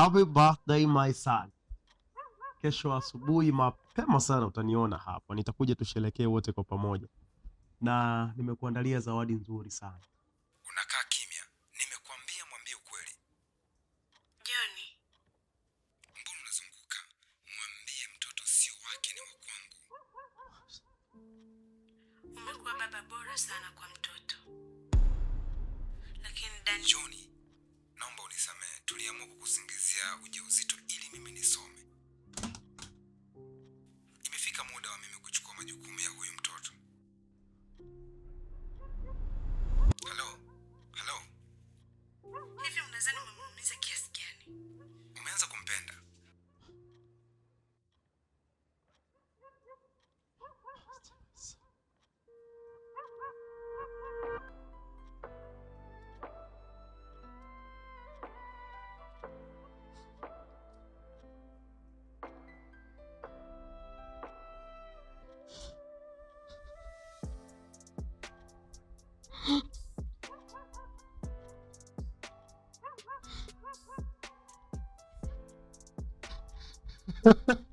Happy birthday my son. Kesho asubuhi mapema sana utaniona hapa. Nitakuja tusherekee wote kwa pamoja. Na nimekuandalia zawadi nzuri sana. Unakaa kimya. Nimekuambia mwambie ukweli. Johnny, Mbona unazunguka? Mwambie mtoto sio wake, ni wa kwangu. umekuwa baba bora sana kwa mtoto. Lakini Dani, Johnny, naomba unisamehe. Tuliamua kukusingizia ujauzito ili mimi nisome. Imefika muda wa mimi kuchukua majukumu ya huyu mtoto. Halo. hivi unadhani umemuumiza kiasi gani? Umeanza kumpenda. Ha ha.